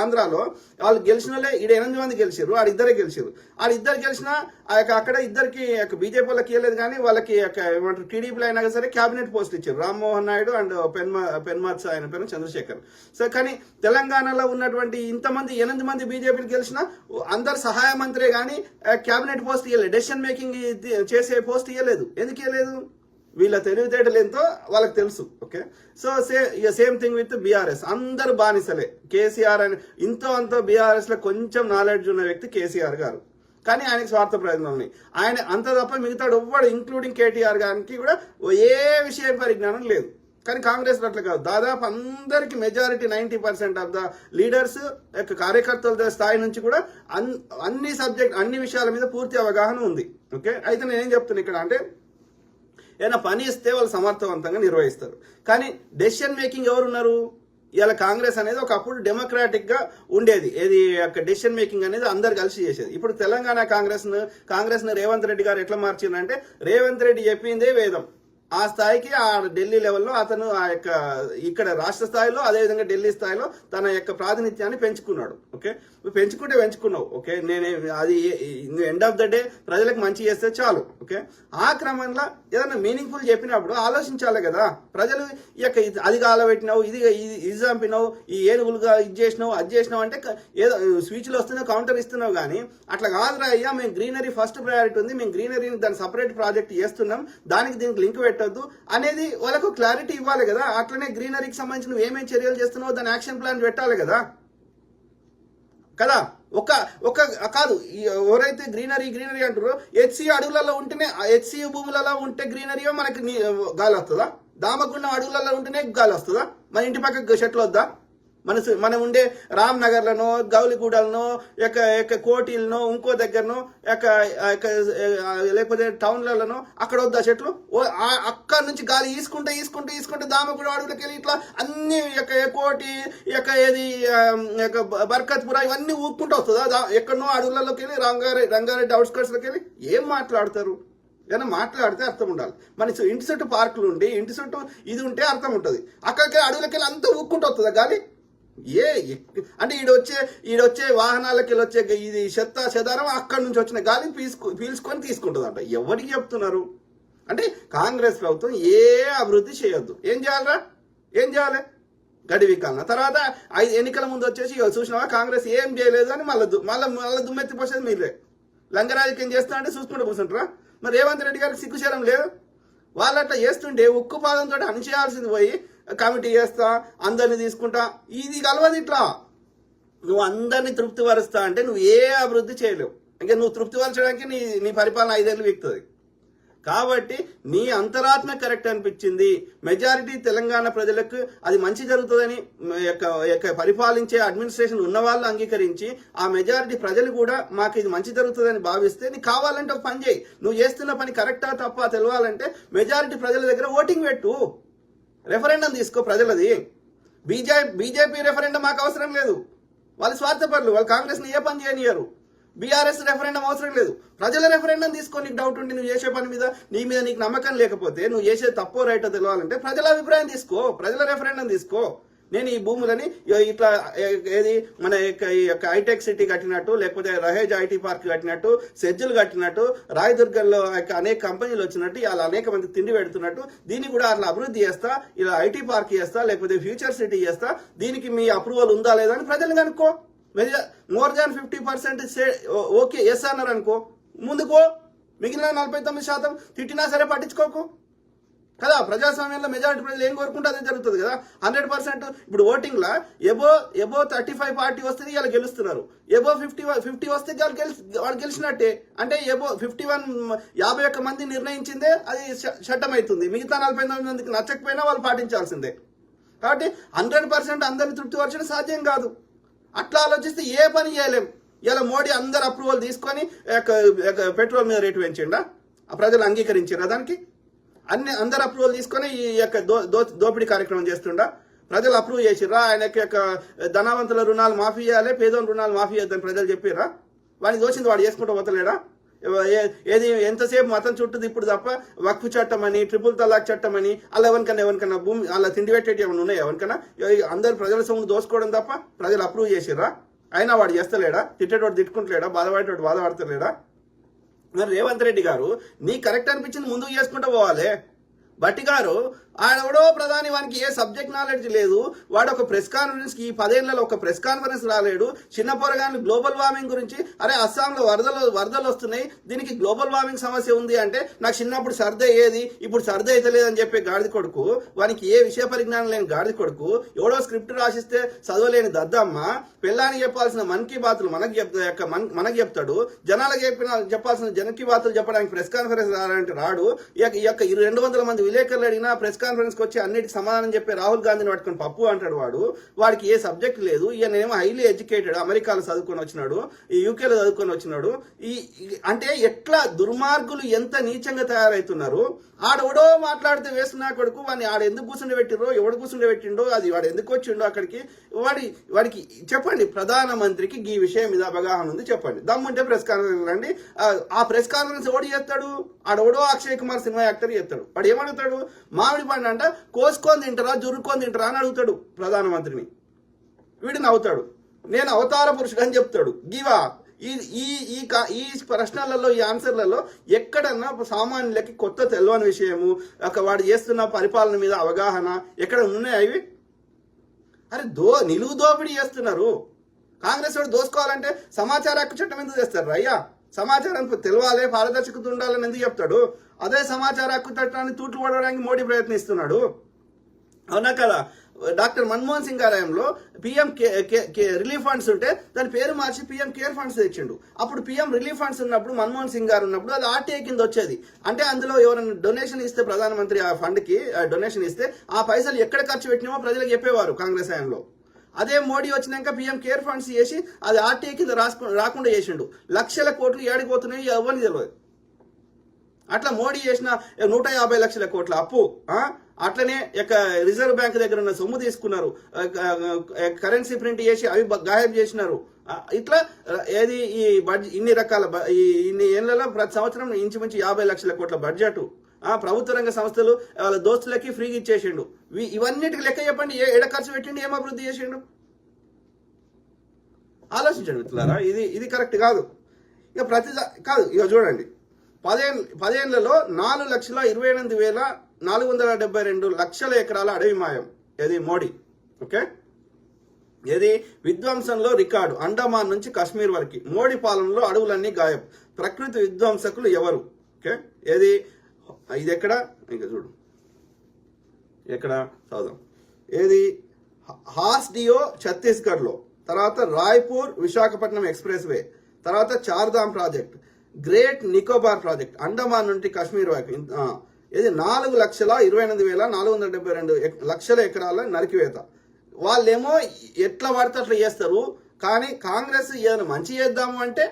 ఆంధ్రాలో వాళ్ళు గెలిచిన వాళ్ళే 8 మంది గెలిచారు, ఆడిద్దరే గెలిచారు. ఆడిద్దరు గెలిచినా అక్కడ ఇద్దరికి బీజేపీ వాళ్ళకి ఇవ్వలేదు, కానీ వాళ్ళకి ఏమంటారు టీడీపీలో అయినా సరే క్యాబినెట్ పోస్ట్ ఇచ్చారు. రామ్మోహన్ నాయుడు అండ్ పెన్మార్స్ ఆయన పేరు చంద్రశేఖర్. సో కానీ తెలంగాణలో ఉన్నటువంటి ఇంతమంది 8 మంది బీజేపీలు గెలిచినా అందరు సహాయ మంత్రే కానీ క్యాబినెట్ పోస్ట్ ఇవ్వలేదు, డెసిషన్ మేకింగ్ చేసే పోస్ట్ ఇవ్వలేదు. ఎందుకు ఇవ్వలేదు? వీళ్ళ తెలివితేటలు ఎంతో వాళ్ళకి తెలుసు. Okay, so same thing with BRS. అందరు బానిసలే. కేసీఆర్ అని ఇంతో అంతో బీఆర్ఎస్ లో కొంచెం నాలెడ్జ్ ఉన్న వ్యక్తి కేసీఆర్ గారు, కానీ ఆయనకి స్వార్థ ప్రయోజనం ఉన్నాయి. ఆయన అంత తప్ప మిగతా ఎవ్వడు ఇంక్లూడింగ్ కేటీఆర్ గారికి కూడా ఏ విషయం పరిజ్ఞానం లేదు. కానీ కాంగ్రెస్ అట్లా కాదు. దాదాపు అందరికి మెజారిటీ 90% ఆఫ్ ద లీడర్స్ కార్యకర్తల స్థాయి నుంచి కూడా అన్ని విషయాల మీద పూర్తి అవగాహన ఉంది. ఓకే, అయితే నేనేం చెప్తున్నా ఇక్కడ అంటే ఏదైనా పని ఇస్తే వాళ్ళు సమర్థవంతంగా నిర్వహిస్తారు. కానీ డెసిషన్ మేకింగ్ ఎవరున్నారు? ఇలా కాంగ్రెస్ అనేది ఒకప్పుడు డెమోక్రాటిక్ గా ఉండేది. ఏది డెసిషన్ మేకింగ్ అనేది అందరు కలిసి చేసేది. ఇప్పుడు తెలంగాణ కాంగ్రెస్ ను రేవంత్ రెడ్డి గారు ఎట్లా మార్చిందంటే, రేవంత్ రెడ్డి చెప్పిందే వేదం. ఆ స్థాయికి ఆ ఢిల్లీ లెవెల్లో అతను ఇక్కడ రాష్ట్ర స్థాయిలో అదేవిధంగా ఢిల్లీ స్థాయిలో తన ప్రాతినిధ్యాన్ని పెంచుకున్నాడు. ఓకే, పెంచుకున్నావు. ఓకే, అది ఎండ్ ఆఫ్ ద డే ప్రజలకు మంచి చేస్తే చాలు. ఓకే, ఆ క్రమంలో ఏదైనా మీనింగ్ఫుల్ చెప్పినప్పుడు ఆలోచించాలి కదా. ప్రజలు అది కాలబెట్టినావు, ఇది చంపినావు, ఈ ఏనుగులుగా ఇది చేసినావు, అది చేసినావు అంటే ఏదో స్పీచ్లు వస్తున్నావు, కౌంటర్ ఇస్తున్నావు. కానీ అట్లా కాదురా అయ్యా, మేము గ్రీనరీ ఫస్ట్ ప్రయారిటీ ఉంది, మేము గ్రీనరీని దాని సపరేట్ ప్రాజెక్ట్ చేస్తున్నాం, దీనికి లింక్ పెట్టద్దు అనేది వాళ్ళకు క్లారిటీ ఇవ్వాలి కదా. అట్లనే గ్రీనరీకి సంబంధించి నువ్వు ఏమేమి చర్యలు చేస్తున్నావు దాని యాక్షన్ ప్లాన్ పెట్టాలి కదా. కాదు ఎవరైతే గ్రీనరీ అంటారో హెచ్సి అడవులలో ఉంటేనే, హెచ్సి భూములలో ఉంటే గ్రీనరీయో మనకి గాలి వస్తుందా? దామగుండం అడవులలో ఉంటేనే గాలి వస్తుందా? మన ఇంటి పక్కకు చెట్లు వద్దా? మనం ఉండే రామ్ నగర్లను, గౌలిగూడలను, కోటిలను, ఇంకో దగ్గరను, లేకపోతే టౌన్లను అక్కడ వద్దా చెట్లు? అక్కడ నుంచి గాలి ఈసుకుంటే దామగూడ అడవులకి వెళ్ళి ఇట్లా అన్ని కోటి ఏది బర్కత్పుర ఇవన్నీ ఊపుకుంటూ వస్తుందా? ఎక్కడనో అడవులలోకి వెళ్ళి రంగారెడ్డి అవుట్స్కట్స్ లోకి వెళ్ళి ఏం మాట్లాడతారు? ఏదైనా మాట్లాడితే అర్థం ఉండాలి. మన ఇంటి చుట్టూ పార్కులు ఉండి ఇంటి చుట్టూ ఇది ఉంటే అర్థం ఉంటుంది. అక్కడికి అడవులకి వెళ్ళి అంతా ఊపుకుంటూ వస్తుందా గాలి? అంటే ఈడొచ్చే వాహనాలకి వచ్చే ఇది చెదారం అక్కడి నుంచి వచ్చిన గాలి పీల్చుకొని తీసుకుంటుందంట. ఎవరికి చెప్తున్నారు? అంటే కాంగ్రెస్ ప్రభుత్వం ఏ అభివృద్ధి చేయొద్దు. ఏం చేయాలి? గడివికాలన తర్వాత ఎన్నికల ముందు వచ్చేసి చూసినావా కాంగ్రెస్ ఏం చేయలేదు అని మళ్ళీ దుమ్మెత్తిపోసేది మీరే. లంగరాజకీయం చేస్తా అంటే చూసుకుంటూ కూర్చుంటారా? మరి రేవంత్ రెడ్డి గారికి సిగ్గుచేయడం లేదు. వాళ్ళు అట్లా చేస్తుంటే ఉక్కు పాదంతో అణిచేయాల్సింది పోయి కమిటీ చేస్తా, అందరిని తీసుకుంటా, ఇది కలవదు. ఇట్లా నువ్వు అందరినీ తృప్తిపరుస్తా అంటే నువ్వు ఏ అభివృద్ధి చేయలేవు. ఇంకా నువ్వు తృప్తిపరచడానికి నీ పరిపాలన 5 ఏళ్ళు వీక్తుంది. కాబట్టి నీ అంతరాత్మ కరెక్ట్ అనిపించింది. మెజారిటీ తెలంగాణ ప్రజలకు అది మంచి జరుగుతుందని పరిపాలించే అడ్మినిస్ట్రేషన్ ఉన్న వాళ్ళు అంగీకరించి ఆ మెజారిటీ ప్రజలు కూడా మాకు ఇది మంచి జరుగుతుందని భావిస్తే నీకు కావాలంటే ఒక పని చేయి. నువ్వు చేస్తున్న పని కరెక్టా తప్ప తెలవాలంటే మెజారిటీ ప్రజల దగ్గర ఓటింగ్ పెట్టు, రెఫరెండం తీసుకో ప్రజలది. బీజేపీ రెఫరెండం మాకు అవసరం లేదు. వాళ్ళు స్వార్థపరులు, వాళ్ళు కాంగ్రెస్ని ఏ పని చేయనియరు. బీఆర్ఎస్ రెఫరెండం అవసరం లేదు. ప్రజల రెఫరెండం తీసుకో. నీకు డౌట్ ఉండి నువ్వు చేసే పని మీద నీకు నమ్మకం లేకపోతే, నువ్వు చేసే తప్పో రైటో తెలవాలంటే ప్రజల అభిప్రాయం తీసుకో, ప్రజల రెఫరెండం తీసుకో. నేను ఈ భూములని ఇట్లా ఏది మన హైటెక్ సిటీ కట్టినట్టు, లేకపోతే రహేజ్ ఐటీ పార్క్ కట్టినట్టు, సెజ్జులు కట్టినట్టు, రాయదుర్గంలో అనేక కంపెనీలు వచ్చినట్టు, ఇలా అనేక మంది తిండి పెడుతున్నట్టు దీన్ని కూడా అట్లా అభివృద్ధి చేస్తా, ఇలా ఐటీ పార్క్ చేస్తా, లేకపోతే ఫ్యూచర్ సిటీ చేస్తా, దీనికి మీ అప్రూవల్ ఉందా లేదా అని ప్రజలు కనుక్కో. మోర్ దాన్ 50% ఓకే ఎస్ అన్నారు అనుకో, ముందుకో. మిగిలిన 49% తిట్టినా సరే పట్టించుకోకు కదా. ప్రజాస్వామ్యంలో మెజారిటీ ప్రజలు ఏం కోరుకుంటే అదే జరుగుతుంది కదా. 100% ఇప్పుడు ఓటింగ్ లా ఎబో 35 పార్టీ వస్తే ఇలా గెలుస్తున్నారు. ఎబో 50 వస్తే వాడు గెలిచినట్టే. అంటే ఎబో 51 మంది నిర్ణయించిందే అది చట్టం అవుతుంది. మిగతా 49 మందికి నచ్చకపోయినా వాళ్ళు పాటించాల్సిందే. కాబట్టి 100% అందరిని తృప్తిపరచడం సాధ్యం కాదు. అట్లా ఆలోచిస్తే ఏ పని చేయలేం. ఇలా మోడీ అందరు అప్రూవల్ తీసుకొని పెట్రోల్ మీద రేటు పెంచిండా? ప్రజలు అంగీకరించారా దానికి? అందరు అప్రూవల్ తీసుకొని ఈ దోపిడీ కార్యక్రమం చేస్తుండా? ప్రజలు అప్రూవ్ చేసిర్రా? ఆయనకి ధనవంతుల రుణాలు మాఫీ చేయాలి, పేదోని రుణాలు మాఫీ చేద్దని ప్రజలు చెప్పారా? వాడిని దోచింది వాడు చేసుకుంటూ పోతలేడా? ఏది ఎంతసేపు మతం చుట్టూ ఇప్పుడు తప్ప వక్ఫ్ చట్టం అని, ట్రిపుల్ తలాక్ చట్టం అని, అలా ఎవరికన్నా భూమి అలా తిండి పెట్టేటి ఏమైనా ఉన్నాయి? ఎవరికైనా అందరు ప్రజల సొమ్ము దోసుకోవడం తప్ప ప్రజలు అప్రూవ్ చేసిర్రా? అయినా వాడు చేస్తలేడా? తిట్టేటోడు తిట్టుకుంటలేడా? బాధపడేటోడు బాధపడతలేడా? మరి రేవంత్ రెడ్డి గారు నీ కరెక్ట్ అనిపించింది ముందుకు చేసుకుంటూ పోవాలి. భట్టి గారు ఆడెవడో ప్రధాని, వానికి ఏ సబ్జెక్ట్ నాలెడ్జ్ లేదు, వాడు ఒక ప్రెస్ కాన్ఫరెన్స్ కి 10 ఏళ్లలో ఒక ప్రెస్ కాన్ఫరెన్స్ రాలేడు. చిన్న పొరగాని గ్లోబల్ వార్మింగ్ గురించి, అరే అస్సాంలో వరదలు వస్తున్నాయి, దీనికి గ్లోబల్ వార్మింగ్ సమస్య ఉంది అంటే నాకు చిన్నప్పుడు సర్ది అయ్యేది, ఇప్పుడు సర్ది అయితే లేదని చెప్పే గాడిద కొడుకు, వానికి ఏ విషయ పరిజ్ఞానం లేని గాడిద కొడుకు, ఎవడో స్క్రిప్ట్ రాసిస్తే చదవలేని దద్దమ్మ, పిల్లానికి చెప్పాల్సిన మన్ కీ బాతులు మనకి చెప్తాడు, జనాలకు చెప్పాల్సిన జన్ కీ బాతులు చెప్పడానికి ప్రెస్ కాన్ఫరెన్స్ రాలంటే రాడు. ఈ యొక్క 200 మంది విలేకరులు అడిగినా ప్రెస్ కాన్ఫరెన్స్ కి వచ్చి అన్నిటికి సమాధానం చెప్పే రాహుల్ గాంధీని పట్టుకుని పప్పు అంటాడు. వాడికి ఏ సబ్జెక్ట్ లేదు. ఈయనేమో హైలీ ఎడ్యుకేటెడ్, అమెరికాలో చదువుకొని వచ్చినాడు, ఈ యూకేలో చదువుకొని వచ్చినాడు. అంటే ఎట్లా దుర్మార్గులు ఎంత నీచంగా తయారవుతున్నారు. ఆడెవడో మాట్లాడితే వేస్తున్నా కొడుకు, వాడిని ఆడ ఎందుకు కూర్చుండి పెట్టిరో, ఎవడు కూర్చుండి పెట్టిండో, అది వాడు ఎందుకు వచ్చిండో అక్కడికి, వాడికి చెప్పండి. ప్రధానమంత్రికి ఈ విషయం మీద అవగాహన ఉంది చెప్పండి. దమ్ముంటే ప్రెస్ కాన్ఫరెన్స్ రండి. ఆ ప్రెస్ కాన్ఫరెన్స్ ఎవడు చేస్తాడు? ఆడెవడో అక్షయ్ కుమార్ సినిమా యాక్టర్ చేస్తాడు. వాడు ఏమడుగుతాడు? మామిడి పండు అంట కోసుకొని తింటారా, జురుక్కొని తింటారా అని అడుగుతాడు ప్రధానమంత్రిని. వీడు నవ్వుతాడు, నేను అవతార పురుషుడు అని చెప్తాడు. గివా ఈ ప్రశ్నలలో, ఈ ఆన్సర్లలో ఎక్కడన్నా సామాన్యులకి కొత్త తెలియని విషయము, వాడు చేస్తున్న పరిపాలన మీద అవగాహన ఎక్కడ ఉన్నాయి అవి? అరే నిలువు దోపిడీ చేస్తున్నారు. కాంగ్రెస్ వాడు దోసుకోవాలంటే సమాచార హక్కు చట్టం ఎందుకు చేస్తారు అయ్యా? సమాచారం తెలవాలి, పారదర్శకత ఉండాలని ఎందుకు చెప్తాడు? అదే సమాచార హక్కు చట్టాన్ని తూట్లు పడడానికి మోడీ ప్రయత్నిస్తున్నాడు. అవునా కదా? డాక్టర్ మన్మోహన్ సింగ్ గారంలో పిఎం రిలీఫ్ ఫండ్స్ ఉంటే దాని పేరు మార్చి పిఎం కేర్ ఫండ్స్ తెచ్చిండు. అప్పుడు పిఎం రిలీఫ్ ఫండ్స్ ఉన్నప్పుడు, మన్మోహన్ సింగ్ గారు ఉన్నప్పుడు అది ఆర్టీఐ కింద వచ్చేది. అంటే అందులో ఎవరైనా డొనేషన్ ఇస్తే, ప్రధానమంత్రి ఆ ఫండ్ కి డొనేషన్ ఇస్తే ఆ పైసలు ఎక్కడ ఖర్చు పెట్టినామో ప్రజలకు చెప్పేవారు కాంగ్రెస్ హయాంలో. అదే మోడీ వచ్చినాక పిఎం కేర్ ఫండ్స్ చేసి అది ఆర్టీఐ కింద రాకుండా చేసిండు. లక్షల కోట్లు ఏడిపోతున్నాయి ఎవరిని తెలియదు. అట్లా మోడీ చేసిన 150 లక్షల కోట్ల అప్పు, అట్లనే రిజర్వ్ బ్యాంక్ దగ్గర ఉన్న సొమ్ము తీసుకున్నారు, కరెన్సీ ప్రింట్ చేసి అవి గాయం చేసినారు. ఇట్లా ఏది ఈ బడ్జెట్ ఇన్ని రకాల ఇన్ని ఏళ్లలో ప్రతి సంవత్సరం ఇంచుమించు 50 లక్షల కోట్ల బడ్జెట్ ప్రభుత్వ రంగ సంస్థలు వాళ్ళ దోస్తులకి ఫ్రీగా ఇచ్చేసిండు. ఇవన్నిటికి లెక్క చెప్పండి, ఏడ ఖర్చు పెట్టిండు, ఏం అభివృద్ధి చేసిండు? ఆలోచించండి మిత్రులారా, ఇది కరెక్ట్ కాదు. ఇక కాదు. ఇక చూడండి, 10 ఏళ్లలో 4,28,472 లక్షల ఎకరాల అడవి మాయం. ఏది మోడీ? ఓకే, ఏది విధ్వంసంలో రికార్డు, అండమాన్ నుంచి కాశ్మీర్ వరకు మోడీ పాలనలో అడవులన్నీ గాయం. ప్రకృతి విధ్వంసకులు ఎవరు? ఓకే, ఏది ఇది ఎక్కడ? ఇంకా చూడు ఎక్కడ చదుదాం. ఏది హార్స్డియో ఛత్తీస్గఢ్ లో, తర్వాత రాయ్పూర్ విశాఖపట్నం ఎక్స్ప్రెస్ వే, తర్వాత Chardham project, great Nicobar project, Andaman నుండి కాశ్మీర్ వరకు. ఇది 4,28,472 లక్షల ఎకరాల నరికివేత. వాళ్ళేమో ఎట్లా పడితే అట్లా చేస్తారు. కానీ కాంగ్రెస్ ఏదైనా మంచి చేద్దాము అంటే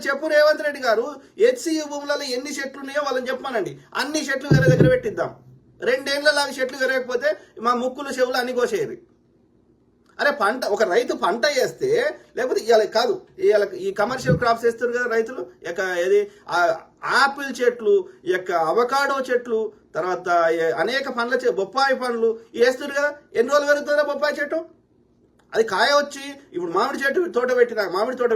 చెప్పు రేవంత్ రెడ్డి గారు, హెచ్సియు భూములలో ఎన్ని చెట్లు ఉన్నాయో వాళ్ళని చెప్పానండి. అన్ని చెట్లు వేరే దగ్గర పెట్టిద్దాం. 2 ఏళ్లలాగా చెట్లు పెరగకపోతే మా ముక్కులు చెవులు అన్ని కోసేది. అరే ఒక రైతు పంట వేస్తే, లేకపోతే ఇవాళ కాదు, ఈ కమర్షియల్ క్రాప్స్ వేస్తారు కదా రైతులు, ఏది ఆపిల్ చెట్లు, అవకాడో చెట్లు, తర్వాత అనేక పండ్ల బొప్పాయి పండ్లు వేస్తారు కదా. ఎన్ని రోజులు పెరుగుతుందా బొప్పాయి చెట్టు? అది కాయ వచ్చి, ఇప్పుడు మామిడి తోట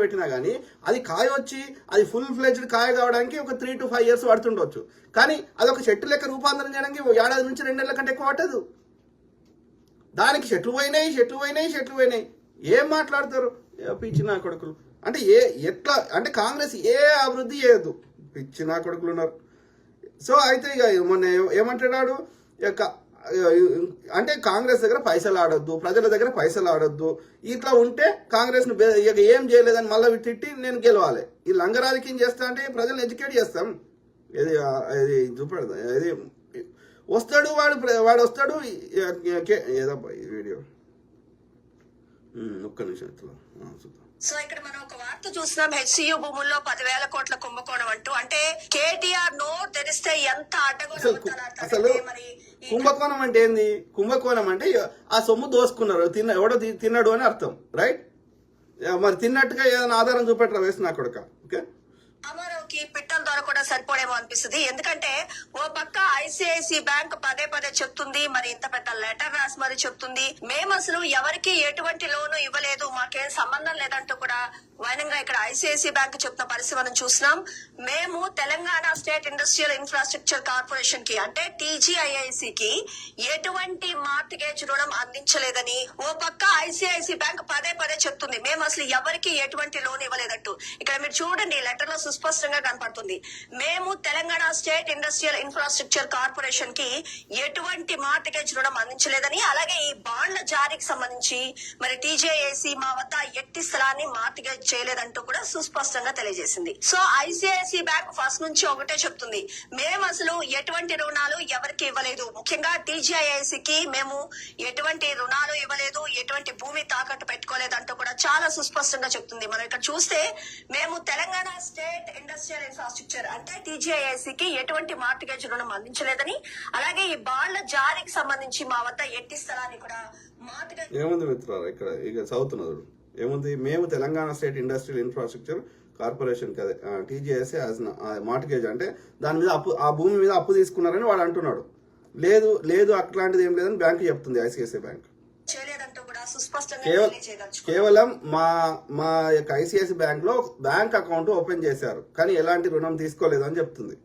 పెట్టినా కానీ అది కాయ వచ్చి అది ఫుల్ ఫ్లెజ్డ్ కాయ కావడానికి ఒక 3 to 5 years పడుతుండొచ్చు. కానీ అది ఒక చెట్టు లెక్క రూపాంతరం చేయడానికి 1 ఏడాది నుంచి 2 ఏళ్ల కంటే ఎక్కువ పట్టదు. దానికి చెట్లు పోయినాయి. ఏం మాట్లాడతారు పిచ్చిన కొడుకులు? అంటే ఎట్లా అంటే కాంగ్రెస్ ఏ అభివృద్ధి చేయదు, పిచ్చిన కొడుకులు ఉన్నారు. సో అయితే ఇక మొన్న ఏమంటున్నాడు, అంటే కాంగ్రెస్ దగ్గర పైసలు ఆడొద్దు, ప్రజల దగ్గర పైసలు ఆడొద్దు, ఇట్లా ఉంటే కాంగ్రెస్ ను ఏం చేయలేదని మళ్ళీ తిట్టి నేను గెలవాలి, ఈ లంగరాజకీయం చేస్తా అంటే ప్రజలను ఎడ్యుకేట్ చేస్తాం. ఇది చూపెడదా, ఇది వస్తాడు వాడు వస్తాడు. ఏదబ్బా ఈ వీడియో, ఒక్క నిమిషం ఇట్లా చూద్దాం. సో ఇక్కడ మనం ఒక వార్త చూస్తున్నాం, హెచ్సియు భూముల్లో 10,000 కోట్ల కుంభకోణం అంటూ. అంటే కేటీఆర్ నోరు తెరిస్తే ఎంత అసలు కుంభకోణం అంటే ఏంది? కుంభకోణం అంటే ఆ సొమ్ము దోసుకున్నారు, ఎవడో తిన్నాడు అని అర్థం, రైట్? మరి తిన్నట్టుగా ఏదైనా ఆధారం చూపెట్టరా వేసిన కొడుక. ఓకే, రామారావుకి పిట్టల ద్వారా కూడా సరిపోడేమో అనిపిస్తుంది. ఎందుకంటే ఓ పక్క ఐసిఐసి బ్యాంక్ పదే పదే చెప్తుంది, మరి ఇంత పెద్ద లెటర్ రాసి మరి చెప్తుంది, మేము అసలు ఎవరికి ఎటువంటి లోను ఇవ్వలేదు, మాకేం సంబంధం లేదంటూ కూడా వైనంగా ఇక్కడ ఐసిఐసి బ్యాంక్ చెప్తున్న పరిస్థితి మనం చూస్తున్నాం. మేము Telangana state industrial infrastructure corporation కి అంటే టీజీఐఐసి కి ఎటువంటి మార్టిగేజ్ రుణం అందించలేదని ఓ పక్క ఐసిఐసి బ్యాంక్ పదే పదే చెప్తుంది, మేము అసలు ఎవరికి ఎటువంటి లోన్ ఇవ్వలేదంటూ. ఇక్కడ మీరు చూడండి, లెటర్ లో సుస్పష్టంగా కనపడుతుంది, మేము Telangana state industrial infrastructure corporation కి ఎటువంటి మార్టిగేజ్ రుణం అందించలేదని, అలాగే ఈ బాండ్ల జారీకి సంబంధించి మరి టీజేఏసీ మా వద్ద ఎట్టి స్థలాన్ని మార్టిగేజ్ చేయలేదంటూ కూడా సుస్పష్టంగా తెలియజేసింది. సో ఐసిఐసి బ్యాంక్ ఫస్ట్ నుంచి ఒకటే చెప్తుంది, మేము అసలు ఎటువంటి రుణాలు ఎవరికి ఇవ్వలేదు, ముఖ్యంగా టీజీఐఐసి కి మేము ఎటువంటి రుణాలు ఇవ్వలేదు, ఎటువంటి భూమి తాకట్టు పెట్టుకోలేదు అంటూ కూడా చాలా సుస్పష్టంగా చెప్తుంది. మనం ఇక్కడ చూస్తే మేము తెలంగాణ స్టేట్ ఇండస్ట్రియల్ ఇన్ఫ్రాస్ట్రక్చర్ అంటే టీజీఐఐసి కి ఎటువంటి మార్టిగేజ్ రుణం అందించలేదని, అలాగే ఈ బాండ్ల జారీకి సంబంధించి మా వద్ద ఎట్టి స్థలాన్ని కూడా మార్టిగేజ్ ఏముంది మిత్రులారా, ఇక్కడ ఇక చదువుతున్నారు ఏముంది, మేము Telangana state industrial infrastructure corporation కదా టీజీఎస్ఏ యాజ్ మార్టిగేజ్ అంటే దాని మీద అప్పు, ఆ భూమి మీద అప్పు తీసుకున్నారని వాడు అంటున్నాడు. లేదు లేదు అట్లాంటిది ఏం లేదని బ్యాంక్ చెప్తుంది, ఐసిఐసిఐ బ్యాంక్. చేయలేదంటూ కూడా సుస్పష్టంగా తెలియజేయదలుచుకుంది. కేవలం మా యొక్క ఐసిఐసిఐ బ్యాంక్ లో బ్యాంక్ అకౌంట్ ఓపెన్ చేశారు, కానీ ఎలాంటి రుణం తీసుకోలేదు అని చెప్తుంది.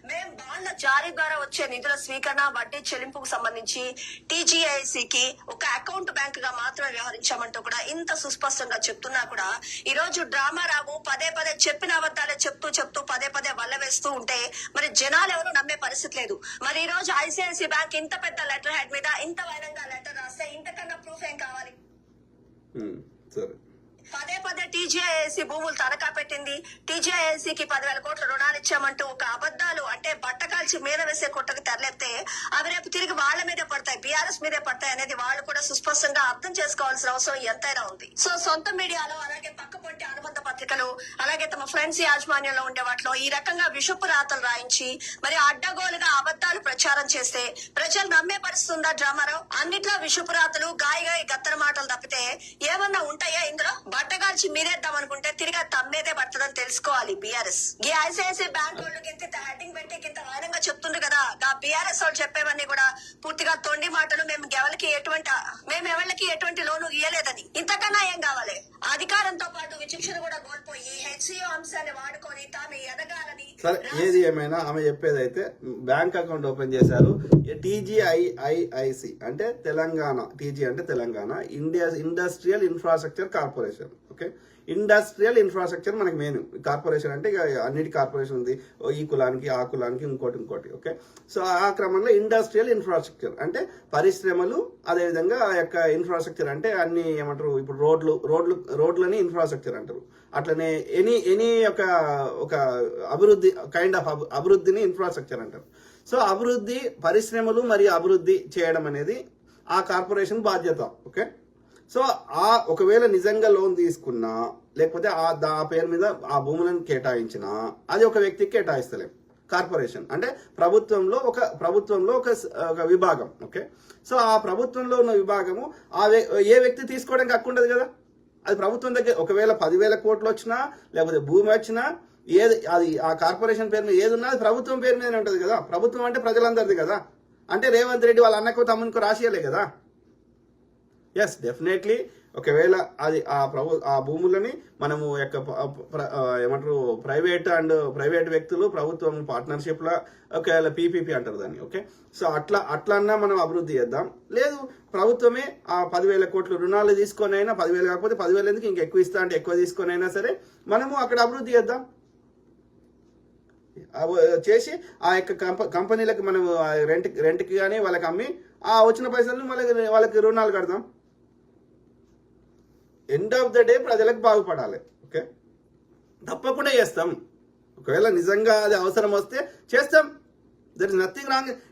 మేము బాండ్ల జారీ ద్వారా వచ్చే నిధుల స్వీకరణ, వడ్డీ చెల్లింపుకు సంబంధించి టీజీఐసి కి ఒక అకౌంట్ బ్యాంక్ గా మాత్రమే వ్యవహరించామంటూ కూడా ఇంత సుస్పష్టంగా చెప్తున్నా కూడా ఈ రోజు డ్రామారావు పదే పదే చెప్పిన అబద్ధాలే చెప్తూ పదే పదే వల్ల వేస్తూ ఉంటే మరి జనాలు ఎవరు నమ్మే పరిస్థితి లేదు. మరి ఈ రోజు ఐసిఐసి బ్యాంక్ ఇంత పెద్ద లెటర్ హెడ్ మీద ఇంత వైనంగా లెటర్ రాస్తే ఇంతకన్నా ప్రూఫ్ ఏం కావాలి? సరే, పదే పదే టీజీఐఐసి భూములు తనఖా పెట్టింది, టీజీఐఐసి కి 10,000 కోట్ల రుణాలు ఇచ్చామంటూ ఒక అబద్ధాలు అంటే బట్టకాల్చి మీద వేసే కొట్టకు తెరలేస్తే అవి రేపు తిరిగి వాళ్ళ మీదే పడతాయి, బీఆర్ఎస్ మీదే పడతాయి అనేది వాళ్ళు కూడా సుస్పష్టంగా అర్థం చేసుకోవాల్సిన అవసరం ఎంతైనా ఉంది. సో సొంత మీడియాలో అలాగే పక్కపొంటి అనుబంధ పత్రికలు అలాగే తమ ఫ్రెండ్స్ యాజమాన్యంలో ఉండే వాటిలో ఈ రకంగా విషపు రాతలు రాయించి మరి అడ్డగోలుగా అబద్ధాలు ప్రచారం చేస్తే ప్రజలు నమ్మే పరిస్థితి ఉందా డ్రామారావు? అన్నిట్లో విషపు రాతలు గాయగాయ గత్తర మాటలు తప్పితే ఏమన్నా ఉంటాయా ఇందులో? బట్టగాల్చి మీరేద్దాం అనుకుంటే తిరిగి తమ్మేదే పడుతుందని తెలుసుకోవాలి బీఆర్ఎస్. ఈ ఐసిఐసిఐ బ్యాంక్ వాళ్ళకి ఇంత హెడ్డింగ్ పెట్టి ఇంత వారంగా చెప్తుండ్రు కదా, ఆ బీఆర్ఎస్ వాళ్ళు చెప్పేవన్నీ కూడా పూర్తిగా తొండి మాటలు, మేము ఎవరికి ఎటువంటి లోను ఇయ్యలేదని. ఇంతకన్నా ఏం కావాలి? అధికారంతో పాటు విచక్షణ కూడా కోల్పోయి హెచ్సిఓ అంశాన్ని వాడుకొని తాము ఎదగాలని. సరే, ఏది ఏమైనా ఆమె చెప్పేదైతే బ్యాంక్ అకౌంట్ ఓపెన్ చేశారు. టీజీఐఐసి అంటే తెలంగాణ, టీజీ అంటే Telangana industrial infrastructure corporation. Okay, industrial infrastructure మనకి మెయిన్. కార్పొరేషన్ అంటే ఇక అన్నిటి కార్పొరేషన్ ఉంది, ఈ కులానికి ఆ కులానికి ఇంకోటి. ఓకే, సో ఆ క్రమంలో ఇండస్ట్రియల్ ఇన్ఫ్రాస్ట్రక్చర్ అంటే పరిశ్రమలు, అదేవిధంగా ఆ యొక్క ఇన్ఫ్రాస్ట్రక్చర్ అంటే అన్ని ఏమంటారు, ఇప్పుడు రోడ్లని ఇన్ఫ్రాస్ట్రక్చర్ అంటారు. అట్లనే ఎనీ ఒక అభివృద్ధి కైండ్ ఆఫ్ అభివృద్ధిని ఇన్ఫ్రాస్ట్రక్చర్ అంటారు. సో అభివృద్ధి, పరిశ్రమలు మరియు అభివృద్ధి చేయడం అనేది ఆ కార్పొరేషన్ బాధ్యత. ఓకే, సో ఒకవేళ నిజంగా లోన్ తీసుకున్నా లేకపోతే ఆ పేరు మీద ఆ భూములను కేటాయించినా అది ఒక వ్యక్తికి కేటాయిస్తలేం. కార్పొరేషన్ అంటే ప్రభుత్వంలో ఒక విభాగం. ఓకే, సో ఆ ప్రభుత్వంలో ఉన్న విభాగము ఏ వ్యక్తి తీసుకోవడానికి హక్కు ఉండదు కదా. అది ప్రభుత్వం దగ్గర ఒకవేళ 10,000 కోట్లు వచ్చినా లేకపోతే భూమి వచ్చినా అది ఆ కార్పొరేషన్ పేరు మీద ఏది ఉన్నా అది ప్రభుత్వం పేరు మీదనే ఉంటుంది కదా. ప్రభుత్వం అంటే ప్రజలందరిది కదా. అంటే రేవంత్ రెడ్డి వాళ్ళ అన్నకో తమ్మునికో రాసియలే కదా. ఎస్, డెఫినెట్లీ ఒకవేళ అది ఆ భూములని మనము ఏమంటారు ప్రైవేట్ వ్యక్తులు ప్రభుత్వం పార్ట్నర్షిప్ లా ఒకవేళ పీపీపీ అంటారు దాన్ని. ఓకే, సో అట్లన్నా మనం అభివృద్ధి చేద్దాం. లేదు ప్రభుత్వమే ఆ 10,000 కోట్ల రుణాలు తీసుకొని అయినా 10,000 కాకపోతే 10,000 ఎందుకు ఇంకెక్కువ ఇస్తా అంటే ఎక్కువ తీసుకొని అయినా సరే మనము అక్కడ అభివృద్ధి చేద్దాం. చేసి ఆ యొక్క కంపెనీలకు మనం రెంట్కి కానీ వాళ్ళకి అమ్మి ఆ వచ్చిన పైసలను వాళ్ళకి రుణాలు కడదాం. ఎండ్ ఆఫ్ ద డే ప్రజలకు బాగుపడాలి. ఓకే, తప్పకుండా చేస్తాం. ఒకవేళ నిజంగా అది అవసరం వస్తే చేస్తాం. There is nothing wrong.